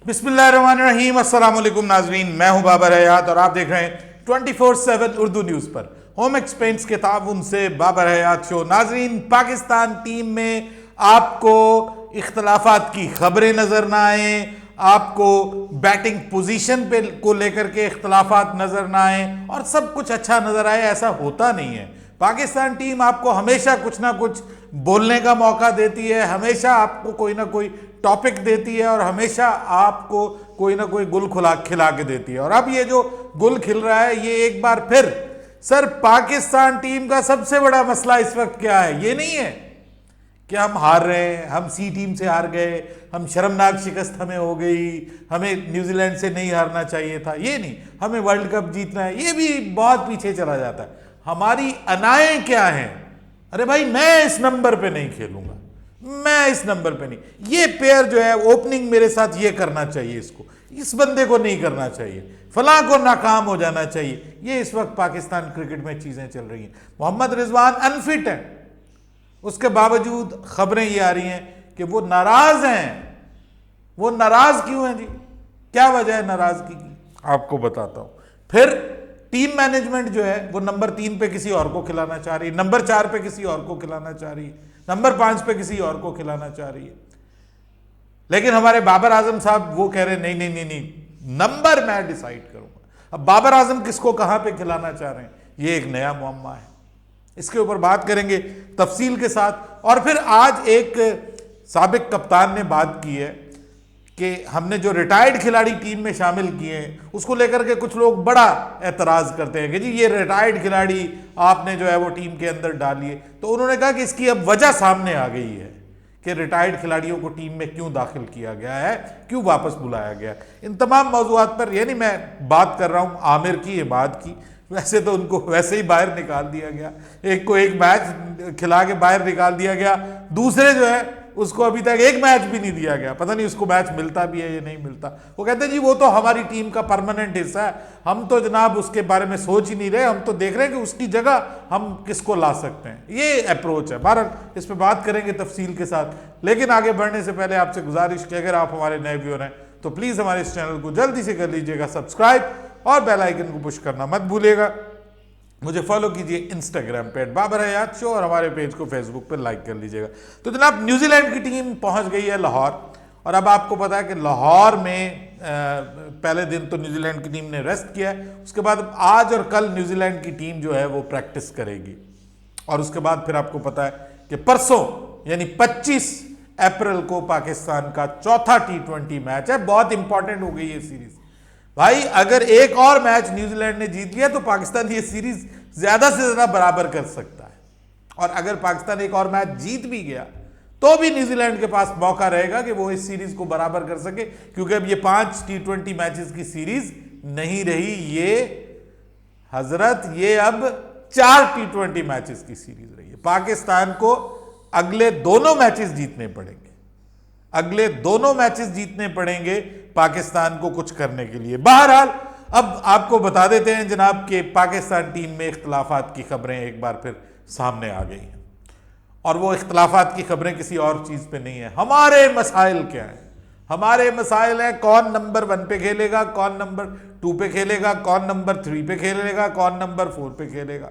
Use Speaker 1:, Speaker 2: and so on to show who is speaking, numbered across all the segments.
Speaker 1: बिस्मिल्लाहिर्रहमानिर्रहीम। अस्सलाम वालेकुम नाजरीन, मैं हूं बाबर हयात और आप देख रहे हैं 24/7 उर्दू न्यूज़ पर होम एक्सपेंस के ताउन से बाबर हयात शो। नाजरीन, पाकिस्तान टीम में आपको इख्तलाफात की खबरें नजर ना आए, आपको बैटिंग पोजीशन पे को लेकर के इख्तलाफात नजर ना आए और सब कुछ अच्छा नजर आए, ऐसा होता नहीं है। पाकिस्तान टीम आपको हमेशा कुछ ना कुछ बोलने का मौका देती है, हमेशा आपको कोई ना कोई टॉपिक देती है और हमेशा आपको कोई ना कोई गुल खिला के देती है। और अब ये जो गुल खिल रहा है, ये एक बार फिर सर पाकिस्तान टीम का सबसे बड़ा मसला इस वक्त क्या है? ये नहीं है कि हम हार रहे हैं, हम सी टीम से हार गए, हम शर्मनाक शिकस्त हमें हो गई, हमें न्यूजीलैंड से नहीं हारना चाहिए था, ये नहीं, हमें वर्ल्ड कप जीतना है, ये भी बहुत पीछे चला जाता है। हमारी अनाएं क्या हैं? अरे भाई, मैं इस नंबर पे नहीं खेलूंगा, मैं इस नंबर पे नहीं, ये पेयर जो है ओपनिंग मेरे साथ ये करना चाहिए, इसको, इस बंदे को नहीं करना चाहिए, फलां को नाकाम हो जाना चाहिए। ये इस वक्त पाकिस्तान क्रिकेट में चीजें चल रही हैं। मोहम्मद रिजवान अनफिट है, उसके बावजूद खबरें ये आ रही हैं कि वो नाराज हैं। वो नाराज क्यों हैं जी? क्या वजह है नाराजगी की? आपको बताता हूं। फिर टीम मैनेजमेंट जो है वो नंबर 3 पे किसी और को खिलाना चाह रही है, नंबर 4 पे किसी और को खिलाना चाह रही है, नंबर 5 पे किसी और को खिलाना चाह रही है। लेकिन हमारे बाबर आजम साहब वो कह रहे नहीं नहीं नहीं नहीं, नंबर मैं डिसाइड करूंगा। अब बाबर आजम किसको कहां पे खिलाना चाह रहे हैं, ये एक नया मुअम्मा है। इसके ऊपर बात करेंगे तफसील के साथ। और फिर आज एक साबिक कप्तान ने बात की है कि हमने जो रिटायर्ड खिलाड़ी टीम में शामिल किए हैं उसको लेकर के कुछ लोग बड़ा एतराज़ करते हैं कि जी ये रिटायर्ड खिलाड़ी आपने जो है वो टीम के अंदर डालिए। तो उन्होंने कहा कि इसकी अब वजह सामने आ गई है कि रिटायर्ड खिलाड़ियों को टीम में क्यों दाखिल किया गया है, क्यों वापस बुलाया गया। इन तमाम मौज़ूआत पर यानी मैं बात कर रहा हूँ आमिर की, इबाद की। वैसे तो उनको वैसे ही बाहर निकाल दिया गया, एक को एक मैच खिला के बाहर निकाल दिया गया, दूसरे जो है उसको अभी तक एक मैच भी नहीं दिया गया, पता नहीं उसको मैच मिलता भी है या नहीं मिलता। वो कहते हैं जी वो तो हमारी टीम का परमानेंट हिस्सा है, हम तो जनाब उसके बारे में सोच ही नहीं रहे, हम तो देख रहे हैं कि उसकी जगह हम किसको ला सकते हैं। ये अप्रोच है। बहरहाल इस पर बात करेंगे तफसील के साथ। लेकिन आगे बढ़ने से पहले आपसे गुजारिश कि अगर आप हमारे नए व्यूअर हैं तो प्लीज़ हमारे इस चैनल को जल्दी से कर लीजिएगा सब्सक्राइब और बेल आइकन को पुश करना मत भूलिएगा। मुझे फॉलो कीजिए इंस्टाग्राम पे बाबर हयात शो और हमारे पेज को फेसबुक पे लाइक कर लीजिएगा। तो जनाब, न्यूजीलैंड की टीम पहुंच गई है लाहौर और अब आपको पता है कि लाहौर में पहले दिन तो न्यूजीलैंड की टीम ने रेस्ट किया है, उसके बाद आज और कल न्यूजीलैंड की टीम जो है वो प्रैक्टिस करेगी और उसके बाद फिर आपको पता है कि परसों यानी 25 अप्रैल को पाकिस्तान का चौथा T20 मैच है। बहुत इंपॉर्टेंट हो गई ये सीरीज भाई। अगर एक और मैच न्यूजीलैंड ने जीत लिया तो पाकिस्तान ये सीरीज ज्यादा से ज्यादा बराबर कर सकता है, और अगर पाकिस्तान एक और मैच जीत भी गया तो भी न्यूजीलैंड के पास मौका रहेगा कि वो इस सीरीज को बराबर कर सके, क्योंकि अब ये 5 T20 मैचेस की सीरीज नहीं रही ये हजरत, ये अब 4 T20 मैचेस की सीरीज रही है। पाकिस्तान को अगले दोनों मैचेस जीतने पड़ेंगे, अगले दोनों मैचेस जीतने पड़ेंगे पाकिस्तान को कुछ करने के लिए। बहरहाल अब आपको बता देते हैं जनाब कि पाकिस्तान टीम में इख्तलाफात की खबरें एक बार फिर सामने आ गई हैं, और वो इख्तलाफात की खबरें किसी और चीज पे नहीं है। हमारे मसाइल क्या हैं? हमारे मसाइल हैं कौन नंबर 1 पे खेलेगा, कौन नंबर 2 पे खेलेगा, कौन नंबर 3 पे खेलेगा, कौन नंबर 4 पे खेलेगा।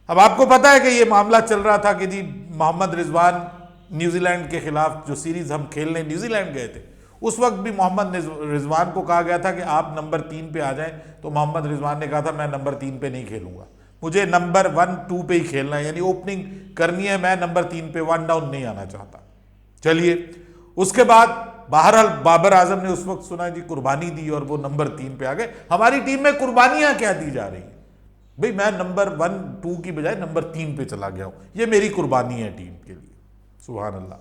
Speaker 1: अब आपको पता है कि ये मामला चल रहा था कि जी मोहम्मद रिजवान न्यूजीलैंड के खिलाफ जो सीरीज हम खेलने न्यूजीलैंड गए थे, उस वक्त भी मोहम्मद रिजवान को कहा गया था कि आप नंबर 3 पे आ जाएं, तो मोहम्मद रिजवान ने कहा था मैं नंबर 3 पे नहीं खेलूंगा, मुझे नंबर 1, 2 पे ही खेलना है, यानी ओपनिंग करनी है, मैं नंबर 3 पे 1 डाउन नहीं आना चाहता। चलिए, उसके बाद बहरहाल बाबर आजम ने उस वक्त सुना जी कुर्बानी दी और वो नंबर 3 पे आ गए। हमारी टीम में कुर्बानियां क्या दी जा रही है भाई? मैं नंबर 1, 2 की बजाय नंबर 3 पे चला गया हूं, ये मेरी कुर्बानी है टीम के लिए। सुभान अल्लाह।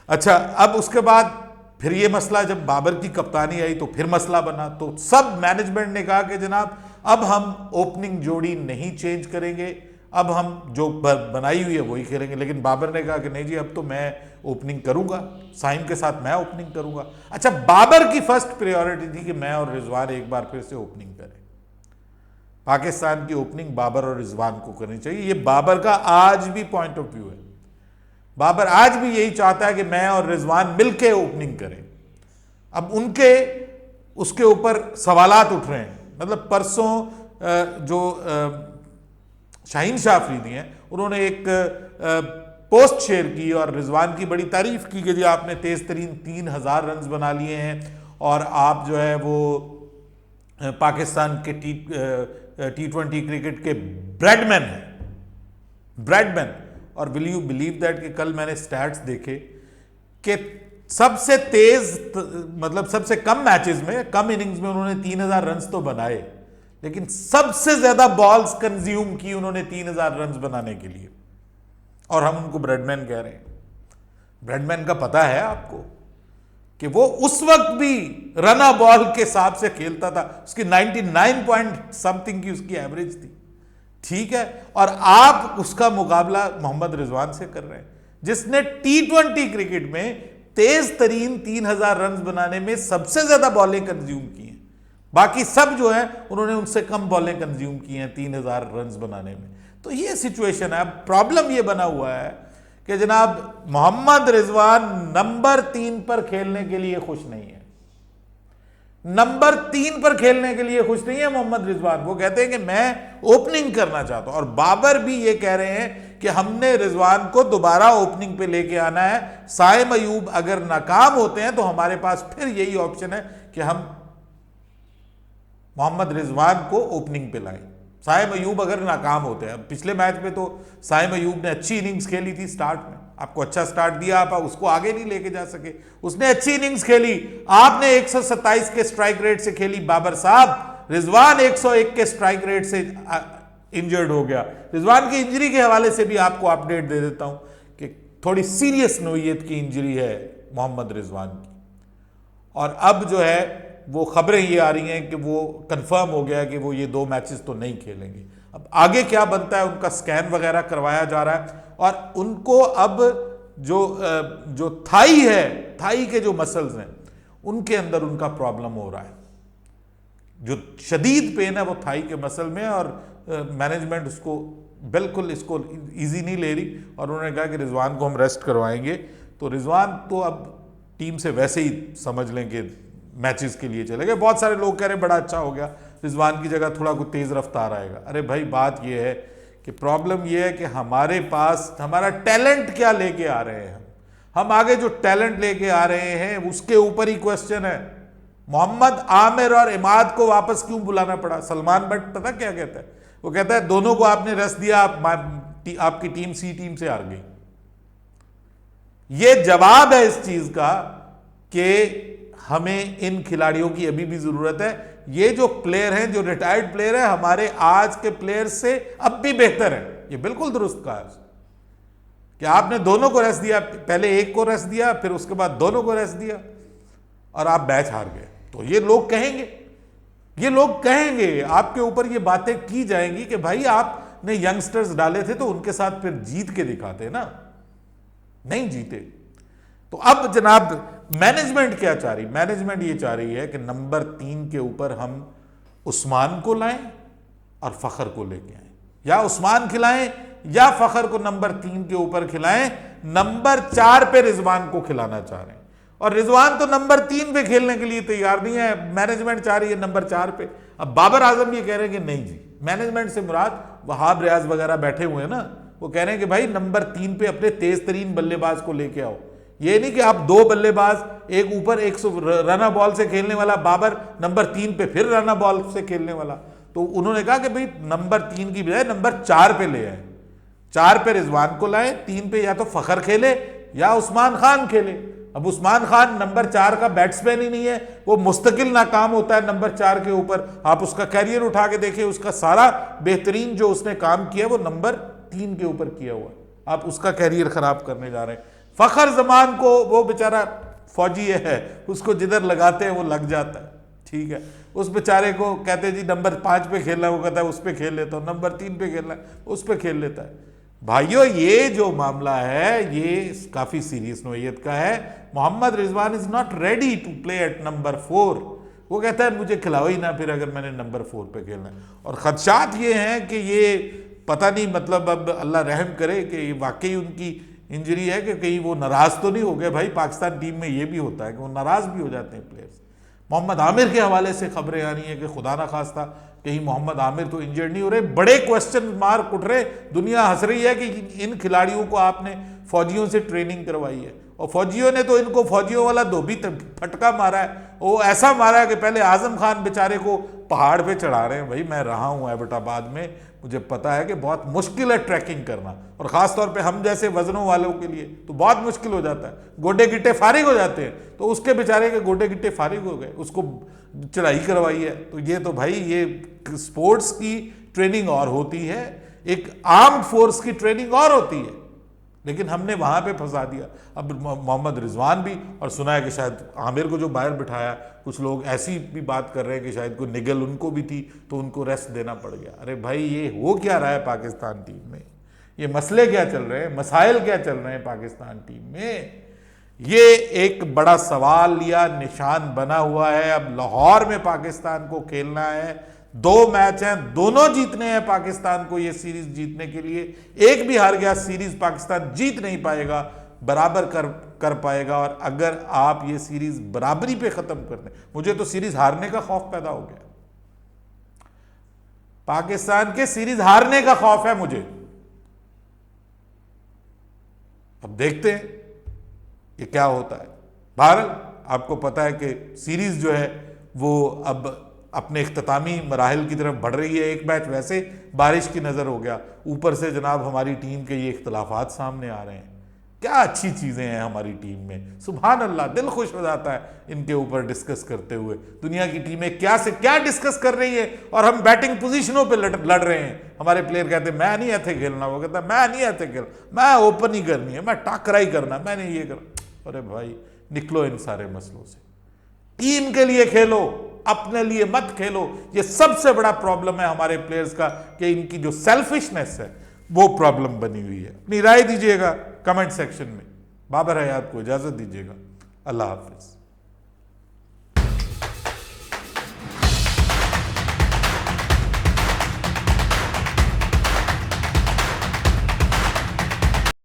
Speaker 1: अच्छा, अब उसके बाद फिर ये मसला जब बाबर की कप्तानी आई तो फिर मसला बना, तो सब मैनेजमेंट ने कहा कि जनाब अब हम ओपनिंग जोड़ी नहीं चेंज करेंगे, अब हम जो बनाई हुई है वही खेलेंगे। लेकिन बाबर ने कहा कि नहीं जी, अब तो मैं ओपनिंग करूंगा, साइम के साथ मैं ओपनिंग करूंगा। अच्छा, बाबर की फर्स्ट प्रायोरिटी थी कि मैं और रिजवान एक बार फिर से ओपनिंग करें। पाकिस्तान की ओपनिंग बाबर और रिजवान को करनी चाहिए, ये बाबर का आज भी पॉइंट ऑफ व्यू है। बाबर आज भी यही चाहता है कि मैं और रिजवान मिलके ओपनिंग करें। अब उनके उसके ऊपर सवालात उठ रहे हैं। मतलब परसों जो शाहीन शाह अफरीदी हैं, उन्होंने एक पोस्ट शेयर की और रिजवान की बड़ी तारीफ की कि जी आपने तेज तरीन 3000 रन बना लिए हैं और आप जो है वो पाकिस्तान के T20 क्रिकेट के ब्रेडमैन हैं, ब्रेडमैन। और विल यू बिलीव दैट कि कल मैंने स्टैट्स देखे कि सबसे तेज मतलब सबसे कम मैचेस में, कम इनिंग्स में उन्होंने 3000 रन तो बनाए, लेकिन सबसे ज्यादा बॉल्स कंज्यूम की उन्होंने 3000 रन बनाने के लिए, और हम उनको ब्रेडमैन कह रहे हैं। ब्रेडमैन का पता है आपको कि वो उस वक्त भी रना बॉल के हिसाब से खेलता था, उसकी 99 पॉइंट समथिंग की उसकी एवरेज थी, ठीक है। और आप उसका मुकाबला मोहम्मद रिजवान से कर रहे हैं, जिसने T20 क्रिकेट में तेज तरीन 3000 रन बनाने में सबसे ज्यादा बॉलें कंज्यूम की हैं। बाकी सब जो है उन्होंने उनसे कम बॉलें कंज्यूम की हैं 3000 रन बनाने में। तो ये सिचुएशन है। अब प्रॉब्लम ये बना हुआ है कि जनाब मोहम्मद रिजवान नंबर 3 पर खेलने के लिए खुश नहीं है। नंबर 3 पर खेलने के लिए खुश नहीं है मोहम्मद रिजवान। वो कहते हैं कि मैं ओपनिंग करना चाहता हूं, और बाबर भी ये कह रहे हैं कि हमने रिजवान को दोबारा ओपनिंग पे लेके आना है। साइम अयूब अगर नाकाम होते हैं तो हमारे पास फिर यही ऑप्शन है कि हम मोहम्मद रिजवान को ओपनिंग पे लाएं। साइम अयूब अगर नाकाम होते हैं, पिछले मैच में तो साइम अयूब ने अच्छी इनिंग्स खेली थी, स्टार्ट में आपको अच्छा स्टार्ट दिया, आप उसको आगे नहीं लेके जा सके। उसने अच्छी इनिंग्स खेली, आपने 127 के स्ट्राइक रेट से खेली बाबर साहब, रिजवान 101 के स्ट्राइक रेट से इंजर्ड हो गया। रिजवान की इंजरी के हवाले से भी आपको अपडेट दे देता हूं कि थोड़ी सीरियस नोयत की इंजरी है मोहम्मद रिजवान की, और अब जो है वो खबरें ये आ रही हैं कि वो कंफर्म हो गया कि वो ये 2 मैचेस तो नहीं खेलेंगे। अब आगे क्या बनता है, उनका स्कैन वगैरह करवाया जा रहा है, और उनको अब जो थाई है, थाई के जो मसल्स हैं उनके अंदर उनका प्रॉब्लम हो रहा है। जो शदीद पेन है वो थाई के मसल में, और मैनेजमेंट उसको बिल्कुल इसको इजी नहीं ले रही, और उन्होंने कहा कि रिजवान को हम रेस्ट करवाएंगे। तो रिजवान तो अब टीम से वैसे ही समझ लें कि मैचेस के लिए चले गए। बहुत सारे लोग कह रहे हैं बड़ा अच्छा हो गया, रिजवान की जगह थोड़ा कुछ तेज रफ्तार आएगा। अरे भाई बात यह है कि प्रॉब्लम यह है कि हमारे पास हमारा टैलेंट क्या लेके आ रहे हैं, हम आगे जो टैलेंट लेके आ रहे हैं उसके ऊपर ही क्वेश्चन है। मोहम्मद आमिर और इमाद को वापस क्यों बुलाना पड़ा? सलमान बट पता क्या कहता है, वो कहता है दोनों को आपने रेस्ट दिया, आपकी टीम सी टीम से हार गई। ये जवाब है इस चीज का कि हमें इन खिलाड़ियों की अभी भी जरूरत है। ये जो प्लेयर हैं, जो रिटायर्ड प्लेयर हैं, हमारे आज के प्लेयर से अब भी बेहतर है। ये बिल्कुल दुरुस्त कहा है कि आपने दोनों को रेस्ट दिया, पहले एक को रेस्ट दिया, फिर उसके बाद दोनों को रेस्ट दिया, और आप मैच हार गए। तो ये लोग कहेंगे, ये लोग कहेंगे, आपके ऊपर ये बातें की जाएंगी कि भाई आपने यंगस्टर्स डाले थे तो उनके साथ फिर जीत के दिखाते ना, नहीं जीते। तो अब जनाब मैनेजमेंट क्या चाह रही? मैनेजमेंट ये चाह रही है कि नंबर 3 के ऊपर हम उस्मान को लाएं और फखर को लेके आए, या उस्मान खिलाएं या फखर को नंबर 3 के ऊपर खिलाएं। नंबर 4 पे रिजवान को खिलाना चाह रहे हैं, और रिजवान तो नंबर 3 पे खेलने के लिए तैयार नहीं है। मैनेजमेंट चाह रही है नंबर 4 पे। अब बाबर आजम ये कह रहे हैं कि नहीं जी, मैनेजमेंट से मुराद वहाब रियाज वगैरह बैठे हुए हैं ना, वो कह रहे हैं कि भाई नंबर 3 पे अपने तेज तरीन बल्लेबाज को लेके आओ। ये नहीं कि आप 2 बल्लेबाज, एक ऊपर 100 रना बॉल से खेलने वाला बाबर, नंबर 3 पे फिर रना बॉल से खेलने वाला। तो उन्होंने कहा कि भाई नंबर 3 की बजाय नंबर 4 पे ले आए, 4 पे रिजवान को लाए, 3 पे या तो फखर खेले या उस्मान खान खेले। अब उस्मान खान नंबर 4 का बैट्समैन ही नहीं है, वो मुस्तकिल नाकाम होता है नंबर 4 के ऊपर। आप उसका कैरियर उठा के देखिए, उसका सारा बेहतरीन जो उसने काम किया वो नंबर 3 के ऊपर किया हुआ। आप उसका कैरियर खराब करने जा रहे हैं। फखर जमान को, वो बेचारा फौजी है, उसको जिधर लगाते हैं वो लग जाता है, ठीक है। उस बेचारे को कहते हैं जी नंबर 5 पे खेलना, वो कहता है उस पे खेल लेता हूँ, नंबर 3 पे खेलना है उस पे खेल लेता है। भाइयों ये जो मामला है ये काफी सीरियस नोयत का है। Mohammad Rizwan is not ready to play at number 4। वो कहता है मुझे खिलाओ ही ना फिर अगर मैंने नंबर 4 पे खेलना है। और खदशात ये हैं कि ये पता नहीं, मतलब अब अल्लाह रहम करे कि ये वाकई उनकी इंजरी है कि कहीं वो नाराज तो नहीं हो गए। भाई पाकिस्तान टीम में ये भी होता है कि वो नाराज भी हो जाते हैं प्लेयर्स। मोहम्मद आमिर के हवाले से खबरें आ रही हैं कि खुदा ना खास्ता कहीं मोहम्मद आमिर तो इंजर्ड नहीं हो रहे। बड़े क्वेश्चन मार्क उठ रहे, दुनिया हंस रही है कि इन खिलाड़ियों को आपने फौजियों से ट्रेनिंग करवाई है, और फौजियों ने तो इनको फौजियों वाला धोबी फटका मारा है। वो ऐसा मारा है कि पहले आजम खान बेचारे को पहाड़ पे चढ़ा रहे हैं। भाई मैं रहा हूँ एबटाबाद में, मुझे पता है कि बहुत मुश्किल है ट्रैकिंग करना, और ख़ास तौर पे हम जैसे वजनों वालों के लिए तो बहुत मुश्किल हो जाता है। गोडे गिट्टे फारिग हो जाते हैं, तो उसके बेचारे के गोडे गिट्टे फारिग हो गए, उसको चढ़ाई करवाई है। तो ये तो भाई ये स्पोर्ट्स की ट्रेनिंग और होती है, एक आर्म्ड फोर्स की ट्रेनिंग और होती है, लेकिन हमने वहां पे फंसा दिया। अब मोहम्मद रिजवान भी, और सुना है कि शायद आमिर को जो बाहर बिठाया, कुछ लोग ऐसी भी बात कर रहे हैं कि शायद कोई निगल उनको भी थी तो उनको रेस्ट देना पड़ गया। अरे भाई ये हो क्या रहा है पाकिस्तान टीम में, ये मसले क्या चल रहे हैं, मसाइल क्या चल रहे हैं पाकिस्तान टीम में, ये एक बड़ा सवाल या निशान बना हुआ है। अब लाहौर में पाकिस्तान को खेलना है, 2 मैच हैं, दोनों जीतने हैं पाकिस्तान को ये सीरीज जीतने के लिए। एक भी हार गया सीरीज पाकिस्तान जीत नहीं पाएगा, बराबर कर पाएगा। और अगर आप ये सीरीज बराबरी पे खत्म कर दें, मुझे तो सीरीज हारने का खौफ पैदा हो गया, पाकिस्तान के सीरीज हारने का खौफ है मुझे। अब देखते हैं ये क्या होता है। बहरहाल आपको पता है कि सीरीज जो है वो अब अपने इख्तितामी मराहिल की तरफ बढ़ रही है। एक मैच वैसे बारिश की नज़र हो गया, ऊपर से जनाब हमारी टीम के ये इख्तलाफात सामने आ रहे हैं। क्या अच्छी चीज़ें हैं हमारी टीम में, सुभान अल्लाह, दिल खुश हो जाता है इनके ऊपर डिस्कस करते हुए। दुनिया की टीमें क्या से क्या डिस्कस कर रही है और हम बैटिंग पोजीशनों पे लड़ रहे हैं। हमारे प्लेयर कहते हैं मैं नहीं ऐसे खेलना, वो कहता है मैं नहीं ऐसे खेल, मैं ओपन ही करनी है, मैं टाकरा ही करना, मैंने ये करना। अरे भाई निकलो इन सारे मसलों से, टीम के लिए खेलो, अपने लिए मत खेलो। ये सबसे बड़ा प्रॉब्लम है हमारे प्लेयर्स का कि इनकी जो सेल्फिशनेस है वो प्रॉब्लम बनी हुई है। अपनी राय दीजिएगा कमेंट सेक्शन में। बाबर हयात को इजाजत दीजिएगा। अल्लाह हाफिज।